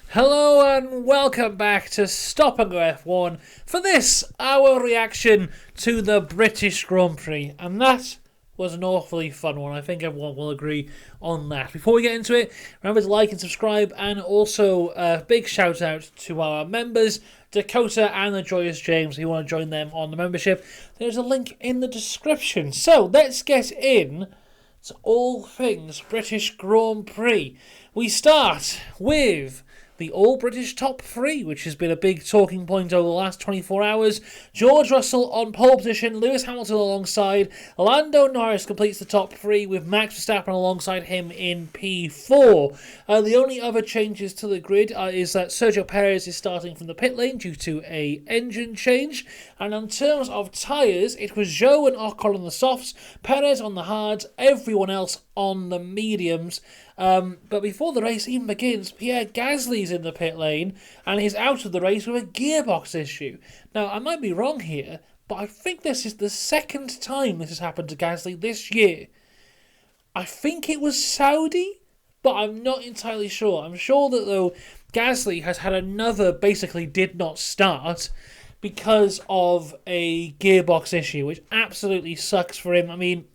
Hello and welcome back to Stop and Go F1 for this, our reaction to the British Grand Prix. And that was an awfully fun one. I think everyone will agree on that. Before we get into it, remember to like and subscribe, and also a big shout out to our members, Dakota and the Joyous James. If you want to join them on the membership, there's a link in the description. So let's get in to all things British Grand Prix. We start with the all-British top three, which has been a big talking point over the last 24 hours. George Russell on pole position, Lewis Hamilton alongside. Lando Norris completes the top three with Max Verstappen alongside him in P4. The only other changes to the grid is that Sergio Perez is starting from the pit lane due to a engine change. And in terms of tyres, it was Zhou and Ocon on the softs, Perez on the hards, everyone else on the mediums. But before the race even begins, Pierre Gasly's in the pit lane and he's out of the race with a gearbox issue. Now, I might be wrong here, but I think this is the second time this has happened to Gasly this year. I think it was Saudi, but I'm not entirely sure. I'm sure that, though, Gasly has had another basically did not start because of a gearbox issue, which absolutely sucks for him. I mean,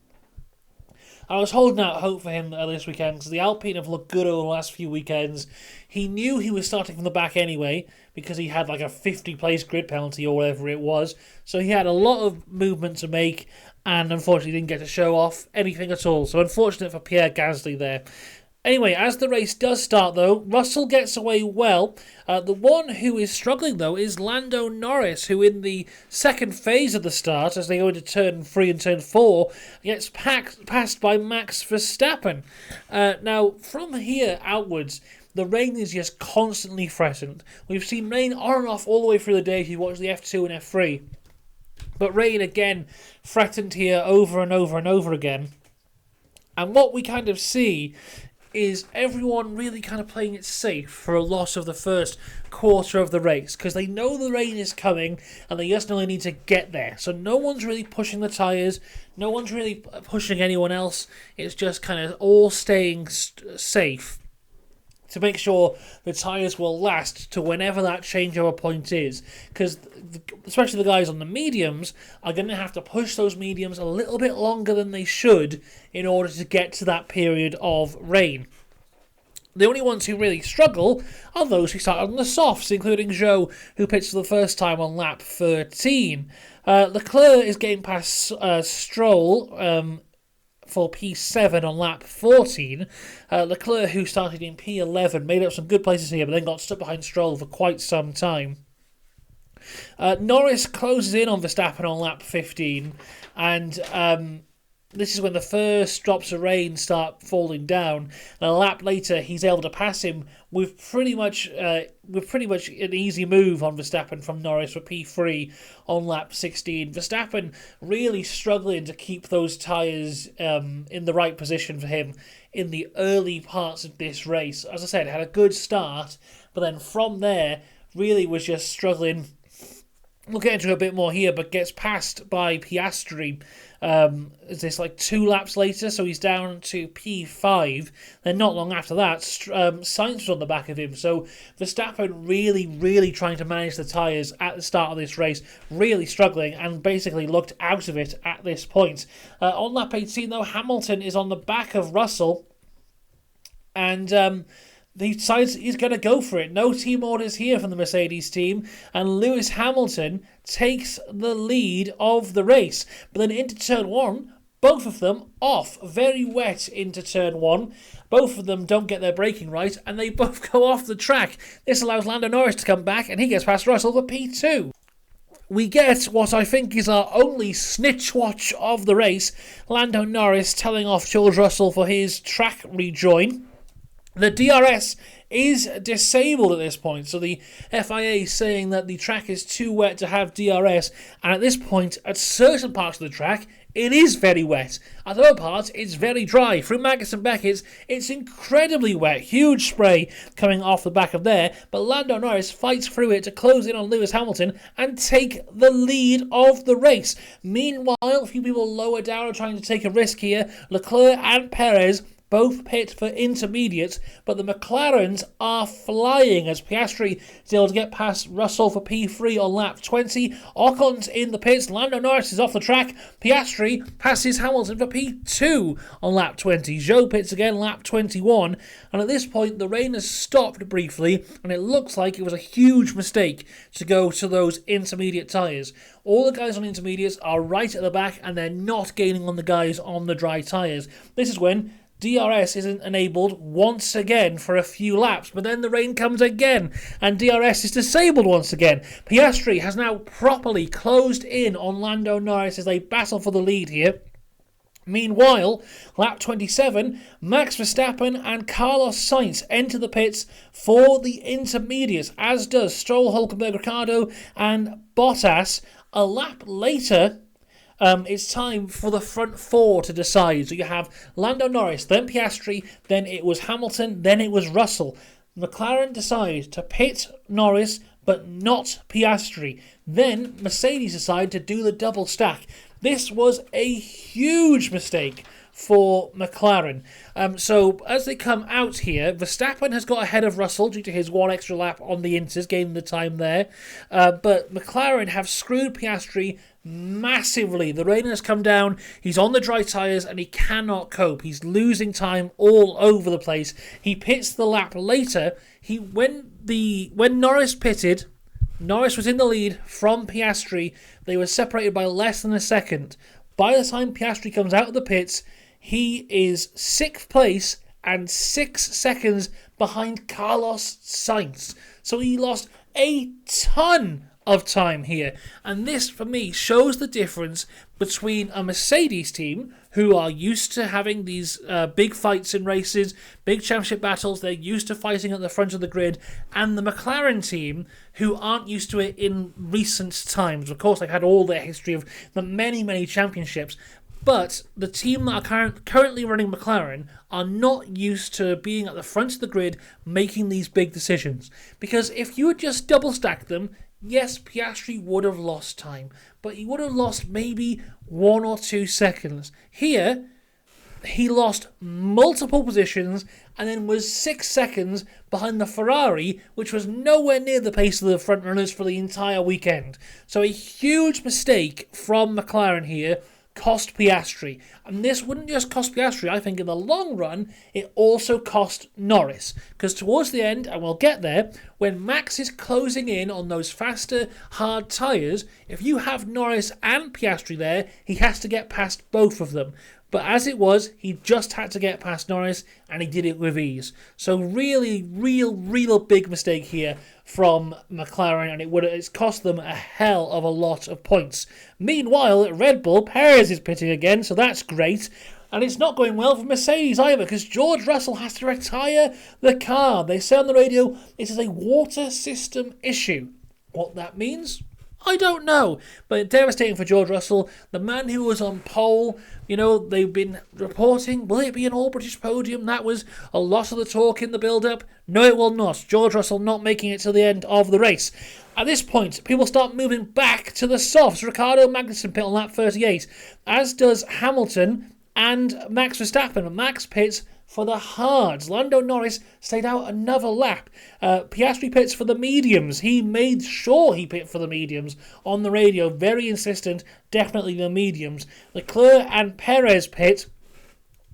I was holding out hope for him this weekend because the Alpine have looked good over the last few weekends. He knew he was starting from the back anyway because he had like a 50-place grid penalty or whatever it was. So he had a lot of movement to make and unfortunately didn't get to show off anything at all. So unfortunate for Pierre Gasly there. Anyway, as the race does start, though, Russell gets away well. The one who is struggling, though, is Lando Norris, who in the second phase of the start, as they go into turn 3 and turn 4, gets passed by Max Verstappen. Now, from here outwards, the rain is just constantly threatened. We've seen rain on and off all the way through the day if you watch the F2 and F3. But rain, again, threatened here over and over and over again. And what we kind of see is everyone really kind of playing it safe for a loss of the first quarter of the race because they know the rain is coming and they just only need to get there. So no one's really pushing the tyres, no one's really pushing anyone else. It's just kind of all staying safe to make sure the tyres will last to whenever that changeover point is. Because especially the guys on the mediums are going to have to push those mediums a little bit longer than they should in order to get to that period of rain. The only ones who really struggle are those who start on the softs, including Zhou, who pits for the first time on lap 13. Leclerc is getting past Stroll for P7 on lap 14. Leclerc, who started in P11, made up some good places here, but then got stuck behind Stroll for quite some time. Norris closes in on Verstappen on lap 15, and this is when the first drops of rain start falling down. And a lap later, he's able to pass him with pretty much an easy move on Verstappen from Norris for P3 on lap 16. Verstappen really struggling to keep those tyres in the right position for him in the early parts of this race. As I said, had a good start, but then from there, really was just struggling. We'll get into it a bit more here, but gets passed by Piastri. Is this like 2 laps later? So he's down to P5. Then not long after that, Sainz was on the back of him. So Verstappen really trying to manage the tyres at the start of this race, really struggling and basically looked out of it at this point. On lap 18, though, Hamilton is on the back of Russell and he decides he's going to go for it. No team orders here from the Mercedes team, and Lewis Hamilton takes the lead of the race. But then into turn 1, both of them off, very wet into turn 1. Both of them don't get their braking right, and they both go off the track. This allows Lando Norris to come back, and he gets past Russell for P2. We get what I think is our only snitch watch of the race, Lando Norris telling off George Russell for his track rejoin. The DRS is disabled at this point, so the FIA is saying that the track is too wet to have DRS, and at this point, at certain parts of the track, it is very wet. At other parts, it's very dry. Through Magus and Beckett's, it's incredibly wet. Huge spray coming off the back of there, but Lando Norris fights through it to close in on Lewis Hamilton and take the lead of the race. Meanwhile, a few people lower down are trying to take a risk here. Leclerc and Perez both pit for intermediates, but the McLarens are flying as Piastri is able to get past Russell for P3 on lap 20. Ocon's in the pits. Lando Norris is off the track. Piastri passes Hamilton for P2 on lap 20. Zhou pits again lap 21. And at this point, the rain has stopped briefly, and it looks like it was a huge mistake to go to those intermediate tyres. All the guys on intermediates are right at the back, and they're not gaining on the guys on the dry tyres. This is when DRS isn't enabled once again for a few laps, but then the rain comes again and DRS is disabled once again. Piastri has now properly closed in on Lando Norris as they battle for the lead here. Meanwhile, lap 27, Max Verstappen and Carlos Sainz enter the pits for the intermediates, as does Stroll, Hülkenberg, Ricciardo and Bottas. A lap later, it's time for the front four to decide. So you have Lando Norris, then Piastri, then it was Hamilton, then it was Russell. McLaren decide to pit Norris, but not Piastri. Then Mercedes decide to do the double stack. This was a huge mistake for McLaren. So as they come out here, Verstappen has got ahead of Russell due to his one extra lap on the Inters, gaining the time there. But McLaren have screwed Piastri massively. The rain has come down, he's on the dry tyres and he cannot cope. He's losing time all over the place. He pits the lap later. When Norris pitted, Norris was in the lead from Piastri. They were separated by less than a second. By the time Piastri comes out of the pits, he is 6th place and 6 seconds behind Carlos Sainz. So he lost a ton of time here. And this, for me, shows the difference between a Mercedes team, who are used to having these big fights in races, big championship battles, they're used to fighting at the front of the grid, and the McLaren team, who aren't used to it in recent times. Of course, they've had all their history of the many, many championships, but the team that are currently running McLaren are not used to being at the front of the grid making these big decisions. Because if you had just double stacked them, yes, Piastri would have lost time, but he would have lost maybe 1 or 2 seconds. Here, he lost multiple positions and then was 6 seconds behind the Ferrari, which was nowhere near the pace of the front runners for the entire weekend. So a huge mistake from McLaren here cost Piastri. And this wouldn't just cost Piastri, I think in the long run, it also cost Norris. Because towards the end, and we'll get there, when Max is closing in on those faster, hard tyres, if you have Norris and Piastri there, he has to get past both of them. But as it was, he just had to get past Norris, and he did it with ease. So really, real big mistake here from McLaren, and it's cost them a hell of a lot of points. Meanwhile, at Red Bull, Perez is pitting again, so that's great. And it's not going well for Mercedes either, because George Russell has to retire the car. They say on the radio it is a water system issue. What that means, I don't know, but devastating for George Russell, the man who was on pole. You know, they've been reporting, will it be an all-British podium? That was a lot of the talk in the build-up. No, it will not. George Russell not making it to the end of the race. At this point, people start moving back to the softs. Ricciardo Magnussen pit on lap 38, as does Hamilton and Max Verstappen. Max pits for the hards. Lando Norris stayed out another lap. Piastri pits for the mediums. He made sure he pit for the mediums on the radio. Very insistent, definitely the mediums. Leclerc and Perez pit.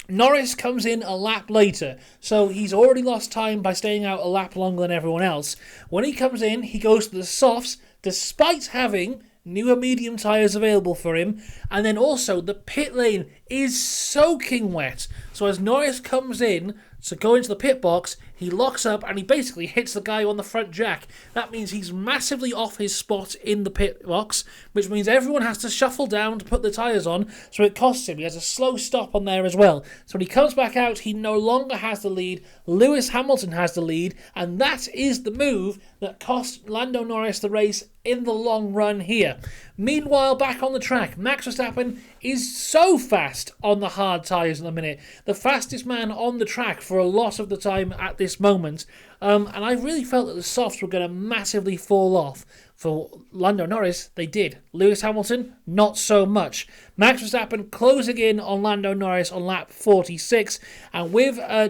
Norris comes in a lap later, so he's already lost time by staying out a lap longer than everyone else. When he comes in, he goes to the softs, despite having newer medium tyres available for him, and then also the pit lane is soaking wet. So as Norris comes in to go into the pit box, he locks up and he basically hits the guy on the front jack. That means he's massively off his spot in the pit box, which means everyone has to shuffle down to put the tyres on, so it costs him. He has a slow stop on there as well. So when he comes back out, he no longer has the lead. Lewis Hamilton has the lead, and that is the move that cost Lando Norris the race in the long run here. Meanwhile, back on the track, Max Verstappen is so fast on the hard tyres in the minute. The fastest man on the track for a lot of the time at this moment. And I really felt that the softs were going to massively fall off for Lando Norris. They did. Lewis Hamilton, not so much. Max Verstappen closing in on Lando Norris on lap 46, and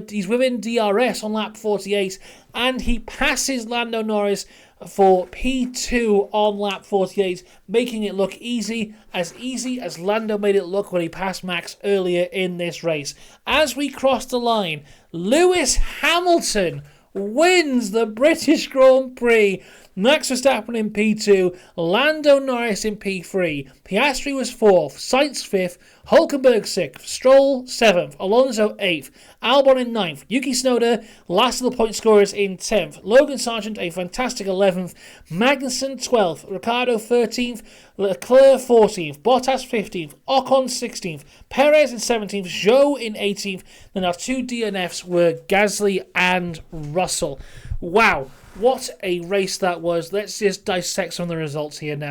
he's within DRS on lap 48, and he passes Lando Norris for P2 on lap 48, making it look easy as Lando made it look when he passed Max earlier in this race. As we cross the line, Lewis Hamilton wins the British Grand Prix. Max Verstappen in P2, Lando Norris in P3, Piastri was 4th, Sainz 5th, Hulkenberg 6th, Stroll 7th, Alonso 8th, Albon in 9th, Yuki Tsunoda last of the point scorers in 10th, Logan Sargent a fantastic 11th, Magnussen 12th, Ricciardo 13th, Leclerc 14th, Bottas 15th, Ocon 16th, Perez in 17th, Zhou in 18th, then our 2 DNFs were Gasly and Russell. Wow, what a race that was. Let's just dissect some of the results here now.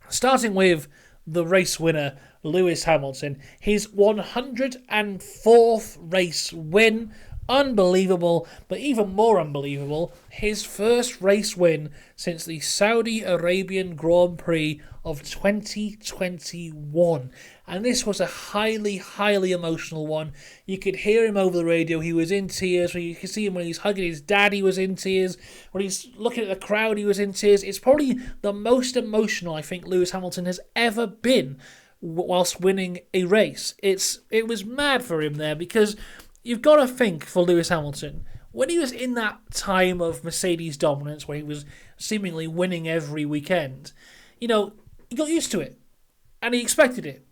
Starting with the race winner, Lewis Hamilton. His 104th race win. Unbelievable, but even more unbelievable, his first race win since the Saudi Arabian Grand Prix of 2021. And this was a highly, highly emotional one. You could hear him over the radio. He was in tears. You could see him when he's hugging his dad, he was in tears. When he's looking at the crowd, he was in tears. It's probably the most emotional I think Lewis Hamilton has ever been whilst winning a race. It was mad for him there, because you've got to think for Lewis Hamilton, when he was in that time of Mercedes dominance, where he was seemingly winning every weekend, he got used to it, and he expected it.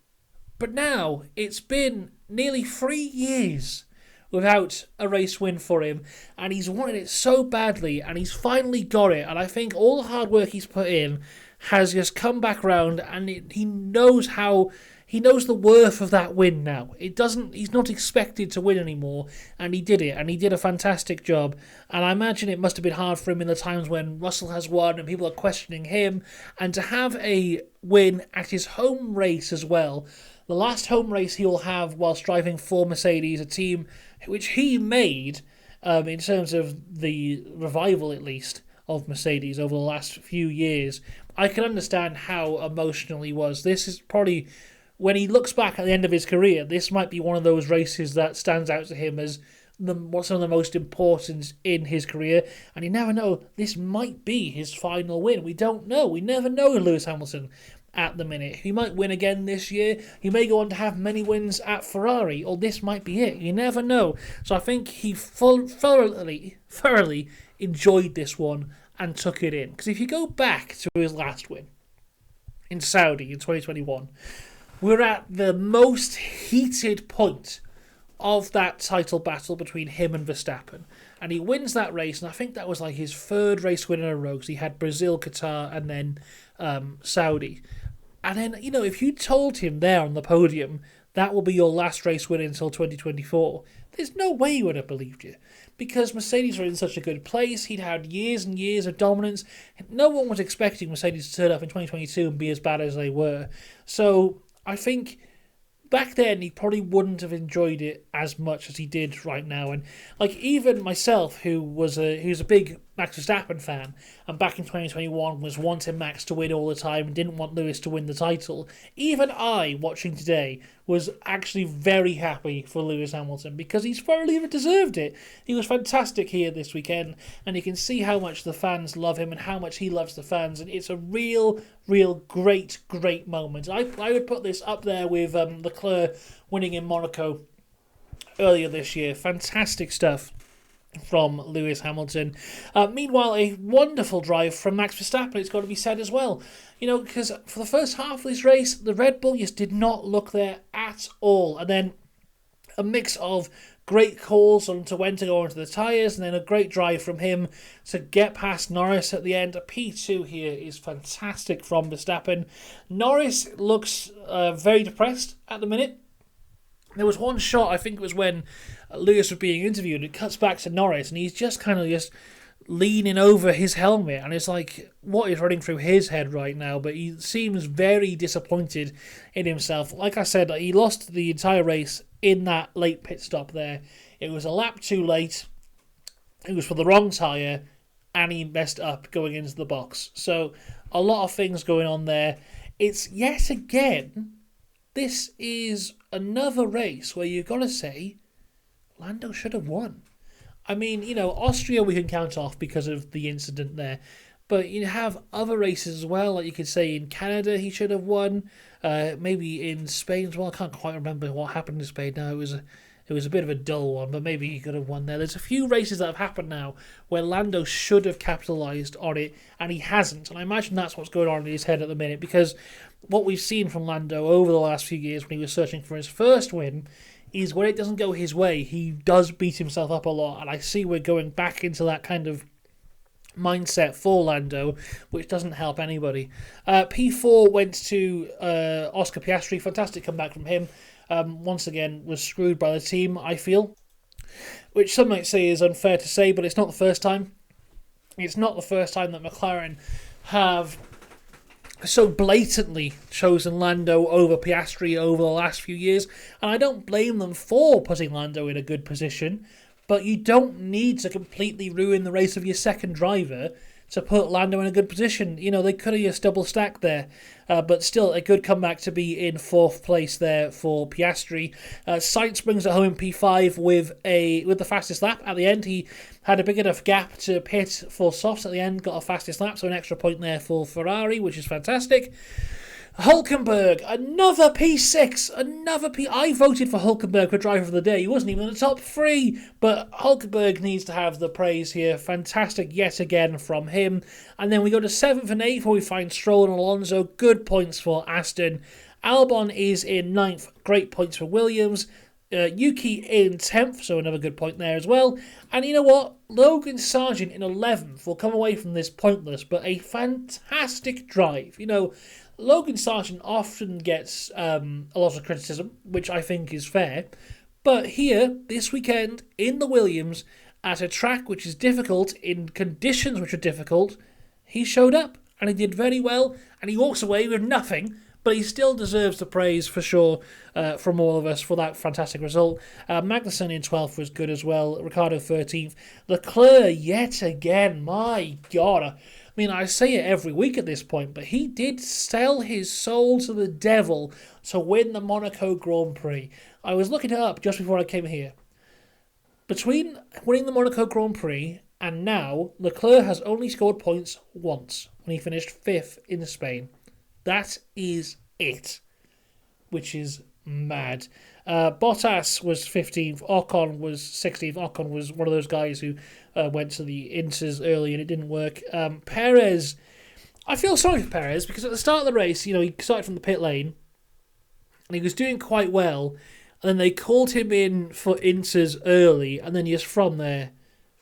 But now, it's been nearly 3 years without a race win for him, and he's wanted it so badly, and he's finally got it, and I think all the hard work he's put in has just come back round, and he knows the worth of that win now. He's not expected to win anymore, and he did it, and he did a fantastic job. And I imagine it must have been hard for him in the times when Russell has won and people are questioning him, and to have a win at his home race as well, the last home race he will have whilst driving for Mercedes, a team which he made, in terms of the revival at least, of Mercedes over the last few years. I can understand how emotional he was. This is probably, when he looks back at the end of his career, this might be one of those races that stands out to him as some of the most important in his career. And you never know, this might be his final win. We don't know. We never know Lewis Hamilton at the minute. He might win again this year. He may go on to have many wins at Ferrari, or this might be it. You never know. So I think he thoroughly enjoyed this one and took it in. Because if you go back to his last win in Saudi in 2021, we're at the most heated point of that title battle between him and Verstappen. And he wins that race, and I think that was like his third race win in a row, because he had Brazil, Qatar, and then Saudi. And then, if you told him there on the podium, that will be your last race win until 2024, there's no way he would have believed you. Because Mercedes were in such a good place, he'd had years and years of dominance. No one was expecting Mercedes to turn up in 2022 and be as bad as they were. So I think back then he probably wouldn't have enjoyed it as much as he did right now. And even myself, who's a big Max Verstappen fan, and back in 2021 was wanting Max to win all the time and didn't want Lewis to win the title, even I, watching today, was actually very happy for Lewis Hamilton, because he's thoroughly deserved it. He was fantastic here this weekend, and you can see how much the fans love him and how much he loves the fans, and it's a real great moment. I would put this up there with Leclerc winning in Monaco earlier this year. Fantastic stuff from Lewis Hamilton. Meanwhile, a wonderful drive from Max Verstappen, it's got to be said as well. Because for the first half of this race, the Red Bull just did not look there at all. And then a mix of great calls on to when to go onto the tyres, and then a great drive from him to get past Norris at the end. A P2 here is fantastic from Verstappen. Norris looks very depressed at the minute. There was one shot, I think it was when Lewis was being interviewed, it cuts back to Norris, and he's just leaning over his helmet, and it's like, what is running through his head right now? But he seems very disappointed in himself. Like I said, he lost the entire race in that late pit stop there It was a lap too late. It was for the wrong tyre, and he messed up going into the box. So a lot of things going on there. It's yet again, this is another race where you've got to say, Lando should have won. I mean, Austria we can count off because of the incident there. But you have other races as well, like you could say in Canada he should have won. Maybe in Spain as well. I can't quite remember what happened in Spain now. It was a bit of a dull one, but maybe he could have won there. There's a few races that have happened now where Lando should have capitalised on it, and he hasn't. And I imagine that's what's going on in his head at the minute, because what we've seen from Lando over the last few years when he was searching for his first win is when it doesn't go his way, he does beat himself up a lot. And I see we're going back into that kind of mindset for Lando, which doesn't help anybody. P4 went to Oscar Piastri. Fantastic comeback from him. Once again, was screwed by the team, I feel. Which some might say is unfair to say, but it's not the first time. It's not the first time that McLaren have so blatantly chosen Lando over Piastri over the last few years. And I don't blame them for putting Lando in a good position. But you don't need to completely ruin the race of your second driver to put Lando in a good position. They could have just double stacked there. But still, a good comeback to be in fourth place there for Piastri. Sainz brings it home in P5 with the fastest lap. At the end, he had a big enough gap to pit for softs at the end, got a fastest lap, so an extra point there for Ferrari, which is fantastic. Hulkenberg, another P6, I voted for Hulkenberg for driver of the day. He wasn't even in the top 3, but Hulkenberg needs to have the praise here. Fantastic yet again from him. And then we go to 7th and 8th where we find Stroll and Alonso. Good points for Aston. Albon is in 9th. Great points for Williams. Yuki in 10th, so another good point there as well. And you know what? Logan Sargent in 11th will come away from this pointless, but a fantastic drive. Logan Sargent often gets a lot of criticism, which I think is fair. But here, this weekend, in the Williams, at a track which is difficult, in conditions which are difficult, he showed up, and he did very well, and he walks away with nothing, but he still deserves the praise for sure from all of us for that fantastic result. Magnussen in 12th was good as well, Ricciardo 13th. Leclerc yet again, my God. I mean, I say it every week at this point, but he did sell his soul to the devil to win the Monaco Grand Prix. I was looking it up just before I came here. Between winning the Monaco Grand Prix and now, Leclerc has only scored points once when he finished 5th in Spain. That is it, which is mad. Bottas was 15th, Ocon was 16th. Ocon was one of those guys who went to the Inters early and it didn't work. Perez, I feel sorry for Perez because at the start of the race, he started from the pit lane and he was doing quite well, and then they called him in for Inters early, and then just from there,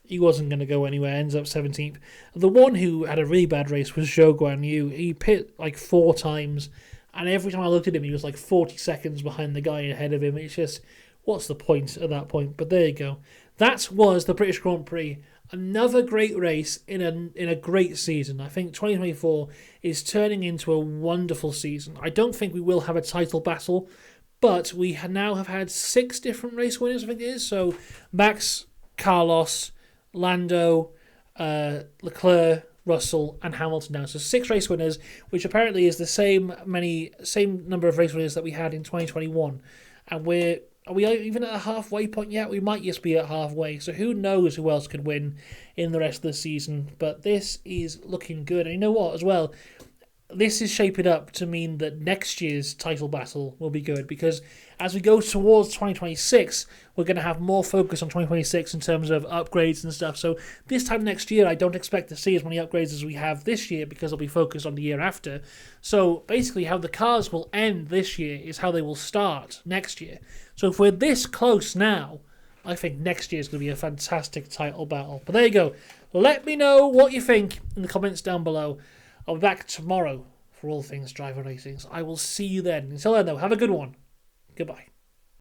he wasn't going to go anywhere, ends up 17th. The one who had a really bad race was Zhou Guanyu. He pit like 4 times, and every time I looked at him, he was like 40 seconds behind the guy ahead of him. It's just, what's the point at that point? But there you go. That was the British Grand Prix. Another great race in a great season. I think 2024 is turning into a wonderful season. I don't think we will have a title battle, but we now have had 6 different race winners, I think it is. So Max, Carlos, Lando, Leclerc, Russell and Hamilton now. So 6 race winners, which apparently is the same number of race winners that we had in 2021. And are we even at a halfway point yet? We might just be at halfway. So who knows who else could win in the rest of the season. But this is looking good. And you know what as well? This is shaping up to mean that next year's title battle will be good, because as we go towards 2026, we're going to have more focus on 2026 in terms of upgrades and stuff. So this time next year, I don't expect to see as many upgrades as we have this year, because they'll be focused on the year after. So basically how the cars will end this year is how they will start next year. So if we're this close now, I think next year is going to be a fantastic title battle. But there you go. Let me know what you think in the comments down below. I'll be back tomorrow for all things driver racing. I will see you then. Until then, though, have a good one. Goodbye.